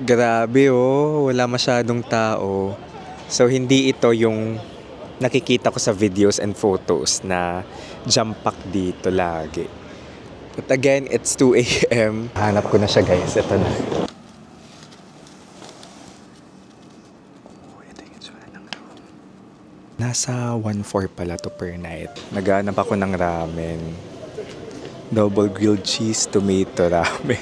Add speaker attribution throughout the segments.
Speaker 1: Grabe oh, wala masyadong tao. So hindi ito yung nakikita ko sa videos and photos na jump pack dito lagi. But again, it's 2 a.m. Hanap ko na siya guys, ito na. Ito yung itsura ng room. Nasa 1.4 pala to per night. Naghanap ako ng ramen. Double grilled cheese, tomato ramen.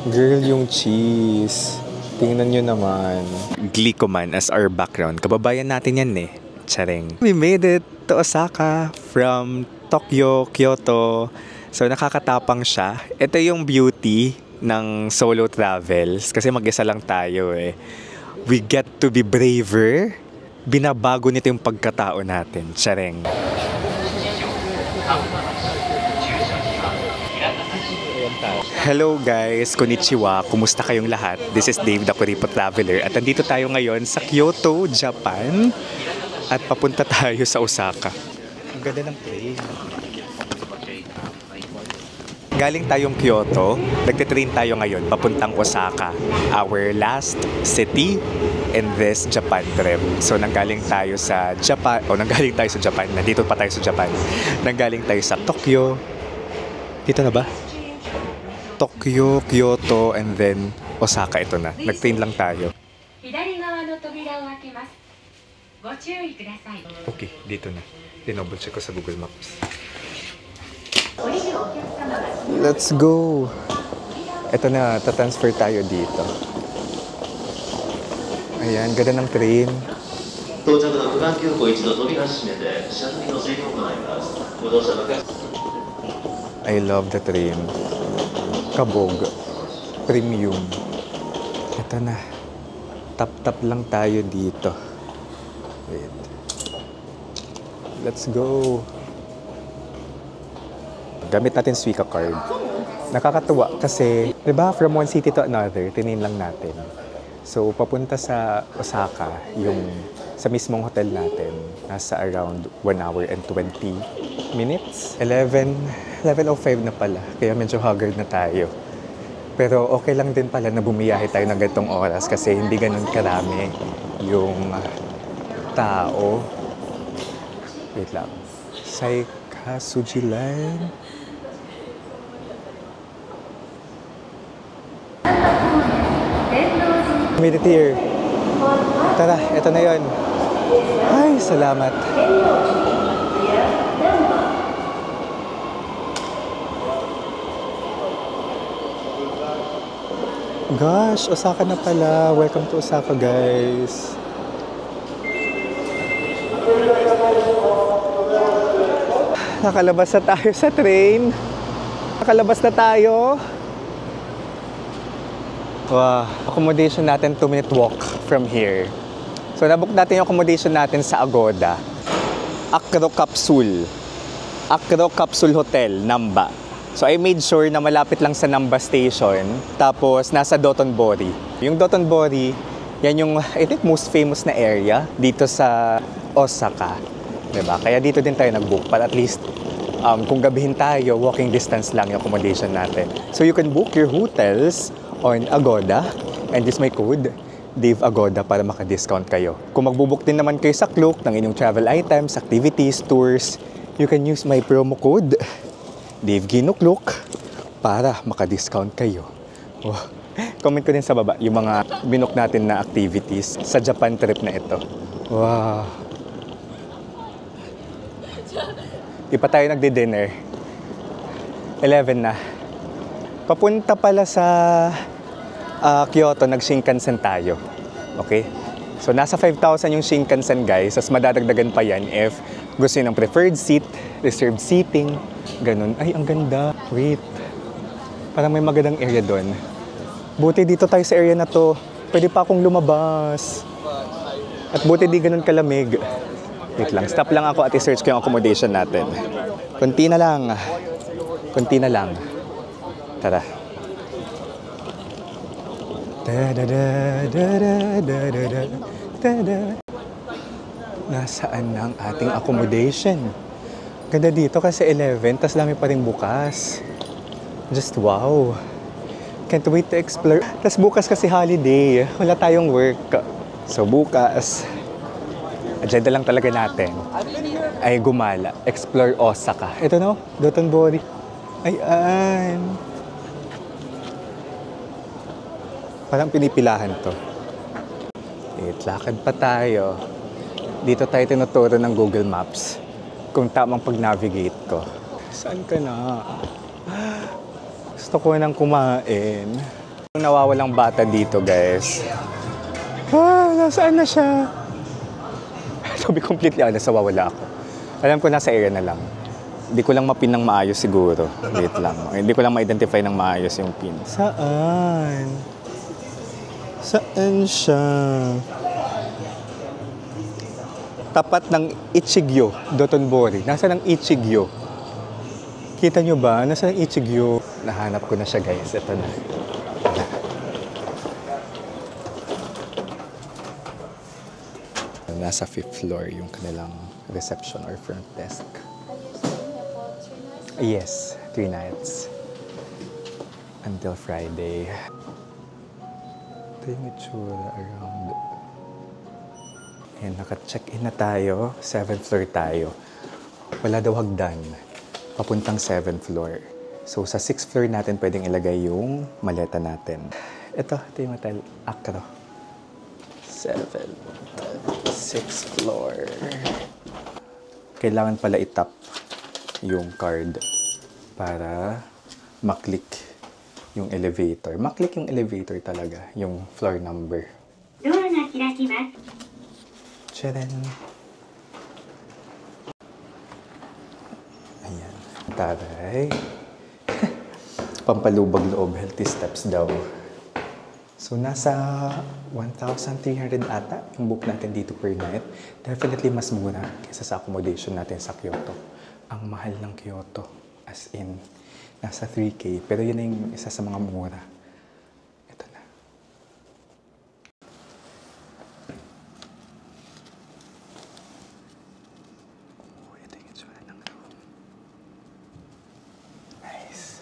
Speaker 1: Girl, yung cheese. Tingnan nyo naman. Glicoman as our background. Kababayan natin yan eh. Tsareng. We made it to Osaka from Tokyo, Kyoto. So nakakatapang siya. Ito yung beauty ng solo travels. Kasi mag-isa lang tayo eh. We get to be braver. Binabago nito yung pagkatao natin. Tsareng. Hello guys, konnichiwa, kumusta kayong lahat? This is Dave, the Kuripo Traveler at andito tayo ngayon sa Kyoto, Japan at papunta tayo sa Osaka. Ang ganda ng train. Galing tayong Kyoto, nagtitrain tayo ngayon papuntang Osaka, our last city in this Japan trip. So nanggaling tayo sa Japan, nandito pa tayo sa Japan. Nanggaling tayo sa Tokyo. Dito na ba? Tokyo, Kyoto, and then Osaka. Ito na. Nag-train lang tayo. Okay, dito na. Dinouble check ko sa Google Maps. Let's go! Ito na, tatransfer tayo dito. Ayan, ganda ng train. I love the train. Kabog. Premium. Ito na. Tap-tap lang tayo dito. Wait. Let's go. Gamit natin Suica card. Nakakatuwa kasi, di ba, from one city to another, tinin lang natin. So, papunta sa Osaka, yung sa mismong hotel natin, nasa around 1 hour and 20 minutes. 11:05 na pala, kaya medyo haggard na tayo. Pero okay lang din pala na bumiyahe tayo ng ganitong oras kasi hindi ganun karami yung tao. Wait lang. Saikasuji Line. Made it here. Tara, eto na yun. Ay, salamat. Gosh, Osaka na pala. Welcome to Osaka, guys. Nakalabas na tayo sa train. Nakalabas na tayo. Wow. Accommodation natin, 2-minute walk from here. So, nabook natin yung accommodation natin sa Agoda. Acro Capsule. Acro Capsule Hotel, Namba. So, I made sure na malapit lang sa Namba Station. Tapos, nasa Dotonbori. Yung Dotonbori, yan yung, I think, most famous na area dito sa Osaka. Diba? Kaya dito din tayo nag-book. Para at least, kung gabihin tayo, walking distance lang yung accommodation natin. So, you can book your hotels on Agoda and use my code Dave Agoda para maka-discount kayo. Kung magbubook din naman kayo sa Klook ng inyong travel items, activities, tours, you can use my promo code Dave Gino Klook para maka-discount kayo. Oh. Comment ko din sa baba yung mga binook natin na activities sa Japan trip na ito. Wow! Di pa tayo nagdi-dinner. 11 na. Papunta pala sa Kyoto, nag-Shinkansen tayo. Okay? So, nasa 5,000 yung Shinkansen, guys. Tapos madadagdagan pa yan if gusto nyo ng preferred seat, reserved seating, ganun. Ay, ang ganda. Wait. Parang may magandang area doon. Buti dito tayo sa area na to. Pwede pa akong lumabas. At buti di ganun kalamig. Wait lang. Stop lang ako at i-search ko yung accommodation natin. Kunti na lang. Kunti na lang. Tara. Nasaan na ang ating accommodation? Ganda dito kasi 11, tas dami pa rin bukas. Just wow. Can't wait to explore. Tapos bukas kasi holiday. Wala tayong work. So bukas, agenda lang talaga natin ay gumala. Explore Osaka. Ito no, Dotonbori. Ayan. Parang pinipilahan to. Lakad pa tayo. Dito tayo tinuturo ng Google Maps kung tamang pag-navigate ko. Saan ka na? Gusto ko nang kumain. Nawawalang bata dito, guys. Nasaan na siya? To be completely honest, nawawala ako. Alam ko nasa area na lang. Hindi ko lang mapin ng maayos siguro. Wait lang. Hindi ko lang ma-identify ng maayos yung pin. Saan? Saan siya? Tapat ng Ichigyo, Dotonbori. Nasaan ang Ichigyo? Kita nyo ba? Nasaan ang Ichigyo? Nahanap ko na siya, guys. Ito na. Nasa 5th floor yung kanilang reception or front desk. Yes, 3 nights. Until Friday. Ito yung itsura around. Ayan, naka-check-in na tayo. 7th floor tayo. Wala daw hagdan. Papuntang 7th floor. So, sa 6th floor natin pwedeng ilagay yung maleta natin. Ito yung hotel. Acro. 6th floor. Kailangan pala itap yung card para maklik yung elevator. Maklik yung elevator talaga, yung floor number. Tcharan! Ayan. Taray. Pampalubag loob, healthy steps daw. So, nasa 1,300 ata yung book natin dito per night. Definitely mas mura kaysa sa accommodation natin sa Kyoto. Ang mahal ng Kyoto, as in, nasa 3K. Pero yun na yung isa sa mga mura. Ito na. Ito yung itsura ng room. Nice.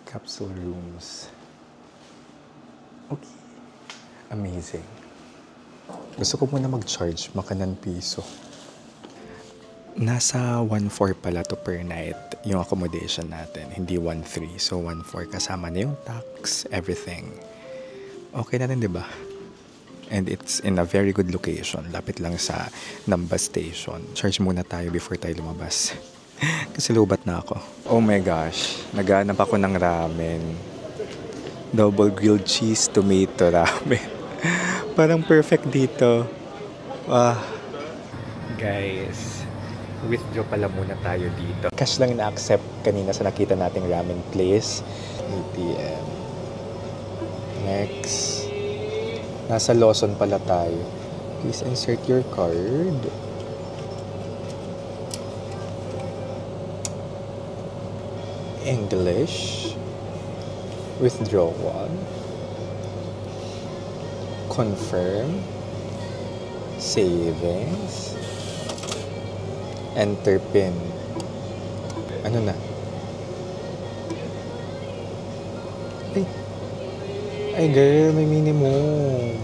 Speaker 1: Capsule rooms. Okay. Amazing. Gusto ko muna mag-charge, makanan piso. Nasa 1,400 pala to per night yung accommodation natin, hindi 1,300. So 1,400 kasama na yung tax, everything. Okay na rin, di ba? And it's in a very good location. Lapit lang sa Namba Station. Charge muna tayo before tayo lumabas. Kasi lubat na ako. Oh my gosh, naghanap ako ng ramen. Double grilled cheese, tomato ramen. Parang perfect dito. Guys, withdraw pala muna tayo dito. Cash lang na-accept kanina sa nakita nating ramen place. ATM. Next. Nasa Lawson pala tayo. Please insert your card. English. Withdrawal. Confirm. Savings. Enter PIN. Ano na? Ay girl, may minimum.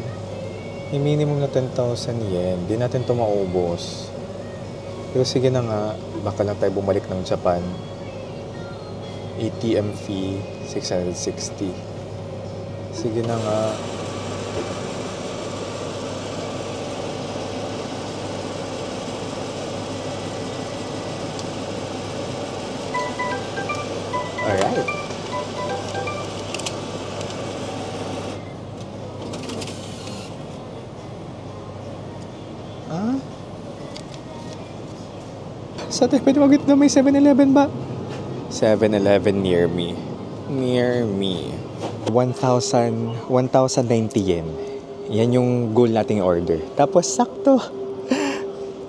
Speaker 1: May minimum na 10,000 yen. Di natin ito maubos. Pero sige na nga, baka lang tayo bumalik ng Japan. ATM fee, 660. Sige na nga. Alright. Saan tayo pwede mag-withdraw? May 7-Eleven ba? 7-Eleven near me. Near me. 1,090 yen. Yan yung goal nating order. Tapos, sakto.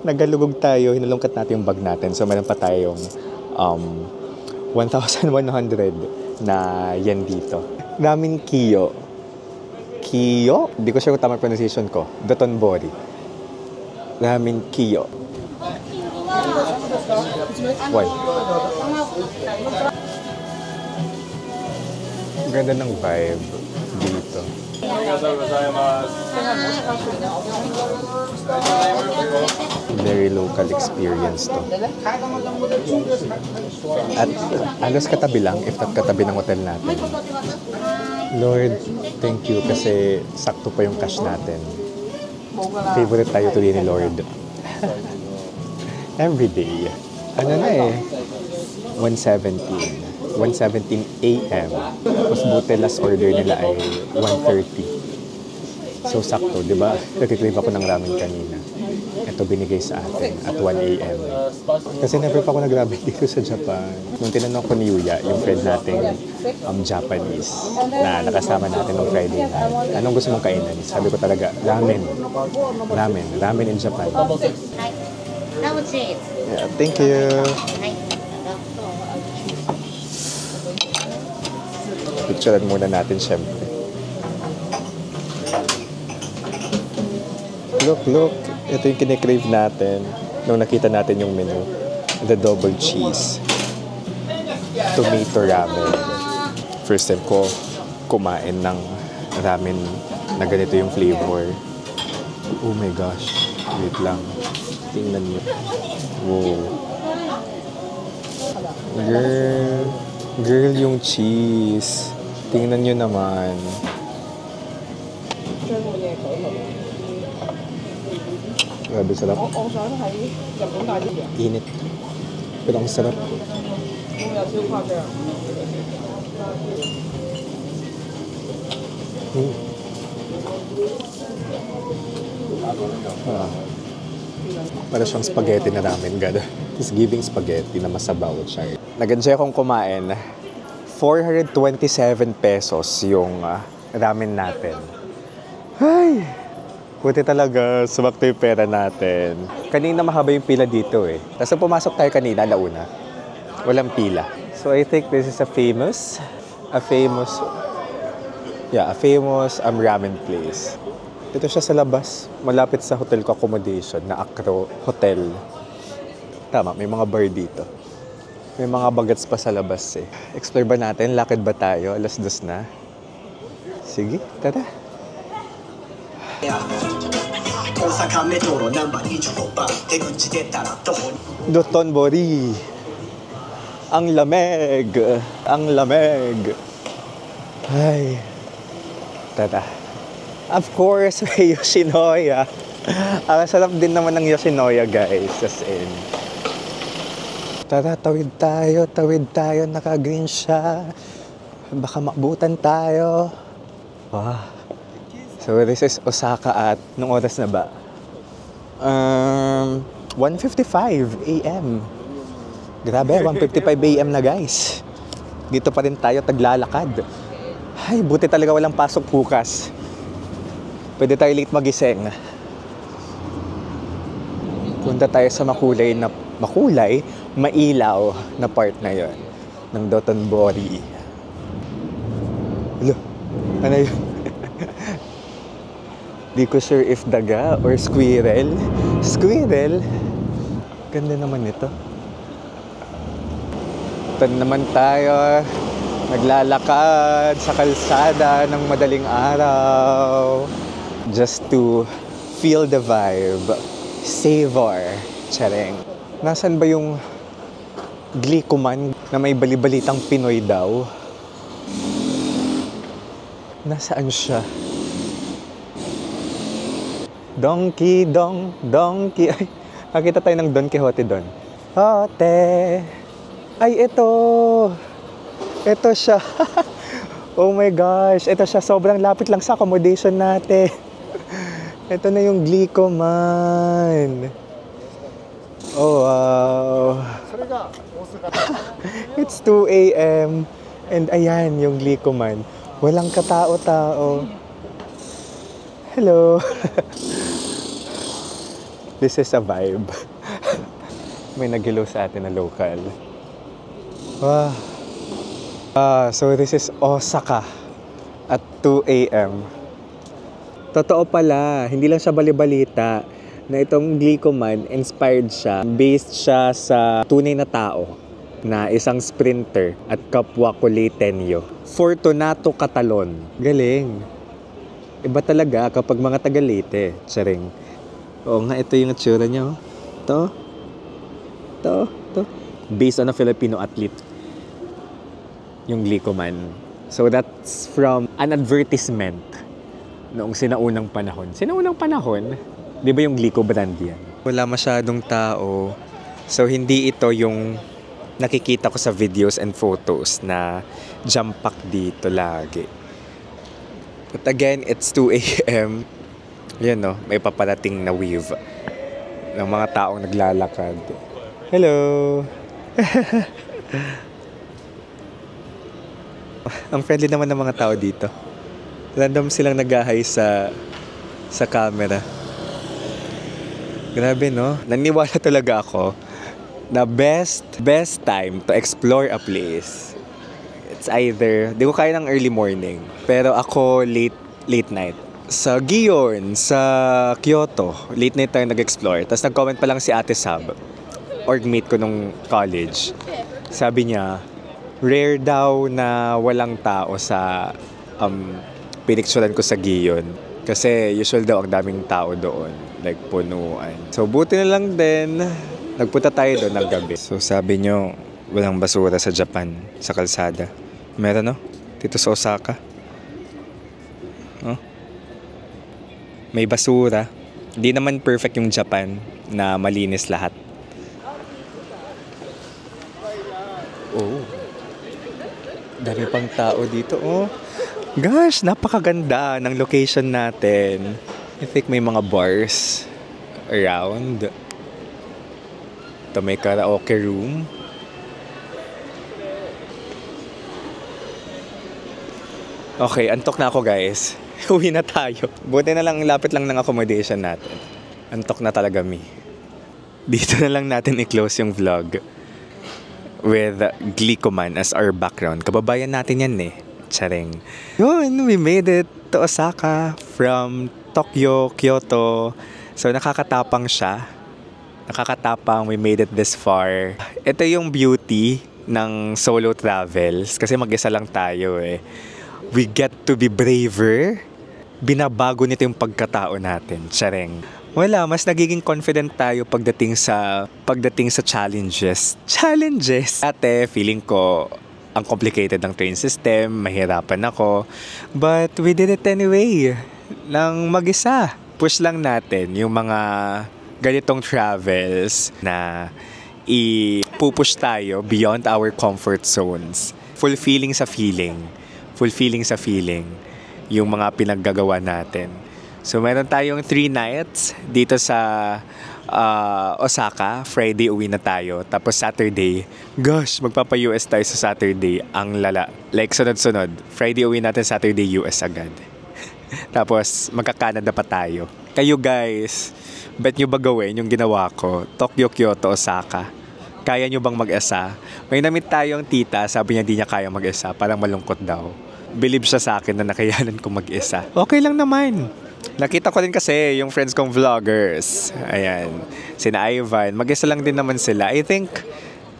Speaker 1: Nagalugog tayo. Hinalungkat natin yung bag natin. So, meron pa tayong 1,100 na yen dito. Ramen Kiyo. Kiyo? Hindi ko sure kung tama pronunciation ko. Dotonbori. Ramen Kiyo. Why? Ganda ng vibe dito. Very local experience to. At alos katabi lang, if not katabi ng hotel natin. Lord, thank you kasi sakto pa yung cash natin. Favorite tayo tuloy ni Lord. Every day. Ano na eh? 1:17 a.m. Mas buti last order nila ay 1:30. So sakto, di ba? Nag-crave ako ng ramen kanina. Ito binigay sa atin at 1 a.m. Kasi never pa ako nag-ramen dito sa Japan. Nung tinanong ko ni Yuya, yung friend nating Japanese, na nakasama natin nung Friday night, anong gusto mong kainan? Sabi ko talaga, ramen. Ramen in Japan. Yeah, thank you. Picturean muna natin syempre. Look. Ito yung kine-crave natin nung nakita natin yung menu. The double cheese. Tomato ramen. First time ko kumain ng ramen na ganito yung flavor. Oh my gosh. Wait lang. Tingnan nyo. Wow. Girl yung cheese. Tingnan nyo naman. Grabe sarap. Init. Pero ang sarap. Para siyang spaghetti na ramen, God. It's giving spaghetti na masabaw siya. Nag-enjoy akong kumain. 427 pesos yung ramen natin. Ay! Buti talaga, sumakto yung pera natin. Kanina mahaba yung pila dito eh. Tapos pumasok tayo kanina, alauna. Walang pila. So I think this is a famous ramen place. Dito siya sa labas, malapit sa hotel ko accommodation na Acro Hotel. Tama, may mga bar dito. May mga bagets pa sa labas eh. Explore ba natin? Lakad ba tayo? 2:00 na. Sige, tara. Dotonbori. Ang lamig. Ang lamig. Ay. Tara. Of course, may Yoshinoya. Ang sarap din naman ng Yoshinoya, guys. As in. Tara, tawid tayo. Naka-green siya. Baka makbutan tayo. Wow. So, this is Osaka at nung oras na ba? 1:55 a.m. Grabe, 1:55 a.m. na guys. Dito pa rin tayo taglalakad. Ay, buti talaga walang pasok bukas. Pwede tayo late magising. Punta tayo sa mailaw na part na yon ng Dotonbori. Hello, ano yun? Di ko sure if daga or squirrel. Squirrel? Ganda naman ito. Ito naman tayo. Naglalakad sa kalsada ng madaling araw. Just to feel the vibe. Savor. Tsareng. Nasaan ba yung Glicoman na may balibalitang Pinoy daw? Nasaan siya? Donkey. Ay, nakita tayo ng Don Quixote doon. Hote. Ay, ito. Ito siya. Oh my gosh. Ito siya. Sobrang lapit lang sa accommodation natin. Ito na yung Glicoman. Oh, wow. It's 2 a.m. And ayan yung Glicoman. Walang katao-tao. Hello. This is a vibe. May nag-hello sa atin na local. Wow. So this is Osaka at 2 a.m. Totoo pala, hindi lang siya balibalita na itong Glicoman, inspired siya, based siya sa tunay na tao na isang sprinter at kapwa ko Tenyo. Fortunato Catalon. Galing. Iba talaga kapag mga taga Leyte. Charing. Oo nga, ito yung itsura niya. Ito. Based on a Filipino athlete. Yung Glico Man. So that's from an advertisement noong sinaunang panahon. Sinaunang panahon? Di ba yung Glico brand yan? Wala masyadong tao. So, hindi ito yung nakikita ko sa videos and photos na jump pack dito lagi. But again, it's 2 a.m. Yan no, may paparating na wave ng mga taong naglalakad. Hello! Ang friendly naman ng mga tao dito. Random silang nag-hi sa camera. Grabe, no? Naniwala talaga ako na best time to explore a place. It's either, di ko kaya ng early morning, pero ako late night. Sa Gion, sa Kyoto, late night tayo nag-explore. Tapos nag-comment pa lang si Ate Sab, orgmate ko nung college. Sabi niya, rare daw na walang tao sa pinicturan ko sa Gion. Kasi usual daw ang daming tao doon. Like punuan. So buti na lang din, nagpunta tayo doon ng gabi. So sabi nyo, walang basura sa Japan, sa kalsada. Meron no? Dito sa Osaka. Oh? May basura. Hindi naman perfect yung Japan na malinis lahat. Oh. Dami pang tao dito, oh. Gosh, napakaganda ng location natin. I think may mga bars around. Ito may karaoke room. Okay, antok na ako guys. Uwi na tayo. Buti na lang, lapit lang ng accommodation natin. Antok na talaga me. Dito na lang natin i-close yung vlog with Glico Man as our background. Kababayan natin yan eh. Charing. Yun, we made it to Osaka from Tokyo, Kyoto. So nakakatapang siya. Nakakatapang, we made it this far. Ito yung beauty ng solo travels. Kasi mag-isa lang tayo eh. We get to be braver. Binabago nito yung pagkatao natin. Charing. Wala, mas nagiging confident tayo pagdating sa challenges. Challenges! Ate, feeling ko ang complicated ng train system, mahirapan ako. But we did it anyway. Nang mag-isa. Push lang natin yung mga ganitong travels na ipupush tayo beyond our comfort zones. Fulfilling sa feeling yung mga pinaggagawa natin. So meron tayong 3 nights dito sa Osaka. Friday uwi na tayo. Tapos Saturday, gosh, magpapa-US tayo sa Saturday. Ang lala. Like sunod-sunod. Friday uwi natin, Saturday US agad. Tapos magka-Canada pa tayo. Kayo guys, bet nyo ba gawin yung ginawa ko? Tokyo, Kyoto, Osaka. Kaya nyo bang mag-isa? May namit tayong tita, sabi niya di niya kaya mag-isa. Parang malungkot daw. Believe siya sa akin na nakayanan ko mag-isa. Okay lang naman. Nakita ko din kasi yung friends kong vloggers. Ayan. Sina Ivan. Mag-isa lang din naman sila. I think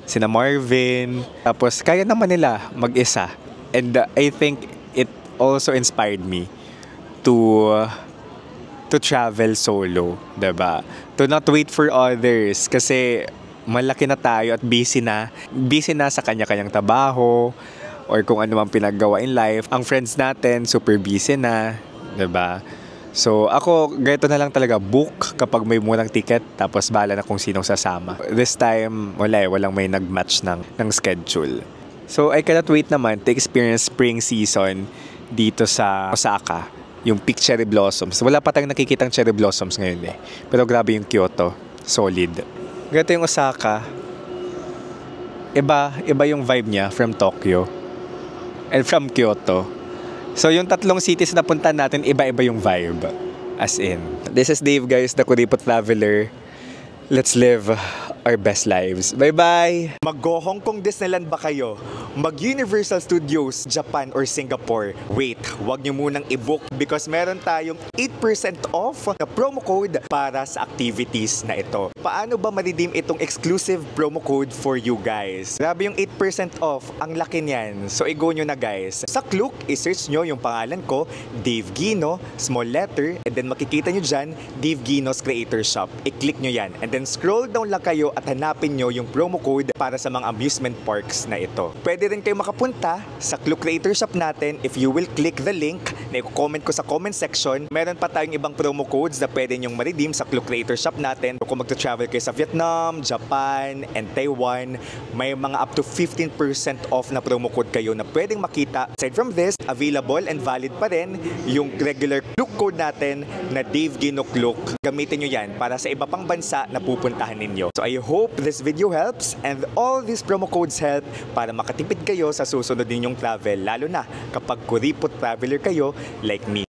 Speaker 1: sina Marvin. Tapos kaya naman nila mag-isa. And I think it also inspired me to travel solo. Diba? To not wait for others. Kasi malaki na tayo at busy na sa kanya-kanyang trabaho or kung ano mang pinaggawa in life. Ang friends natin super busy na. Diba? So, ako, ganito na lang talaga, book kapag may murang ticket, tapos bahala na kung sinong sasama. This time, walang may nag-match ng schedule. So, I cannot wait naman to experience spring season dito sa Osaka, yung peak cherry blossoms. Wala pa tayong nakikitang cherry blossoms ngayon eh. Pero grabe yung Kyoto, solid. Ganito yung Osaka, iba yung vibe niya from Tokyo and from Kyoto. So, yung tatlong cities na punta natin, iba-iba yung vibe. As in. This is Dave, guys, the Kuripot Traveler. Let's live our best lives. Bye-bye! Mag-go Hong Kong Disneyland ba kayo? Mag-Universal Studios, Japan or Singapore? Wait, wag nyo munang i-book because meron tayong 8% off na promo code para sa activities na ito. Paano ba ma-redeem itong exclusive promo code for you guys? Grabe yung 8% off, ang laki niyan. So i-go nyo na guys. Sa Klook, i-search nyo yung pangalan ko, Dave Gino, small letter, and then makikita nyo dyan, Dave Gino's Creator Shop. I-click nyo yan. And then scroll down lang kayo at hanapin nyo yung promo code para sa mga amusement parks na ito. Pwede rin kayo makapunta sa Klook Creator Shop natin if you will click the link na i-comment ko sa comment section. Meron pa tayong ibang promo codes na pwede nyong ma-redeem sa Klook Creator Shop natin. Kung magta-travel kayo sa Vietnam, Japan, and Taiwan, may mga up to 15% off na promo code kayo na pwedeng makita. Aside from this, available and valid pa rin yung regular Klook code natin na Dave Gino Klook. Gamitin nyo yan para sa iba pang bansa na pupuntahan ninyo. So I hope this video helps and all these promo codes help para makatipid kayo sa susunod ninyong travel, lalo na kapag kuripot traveler kayo like me.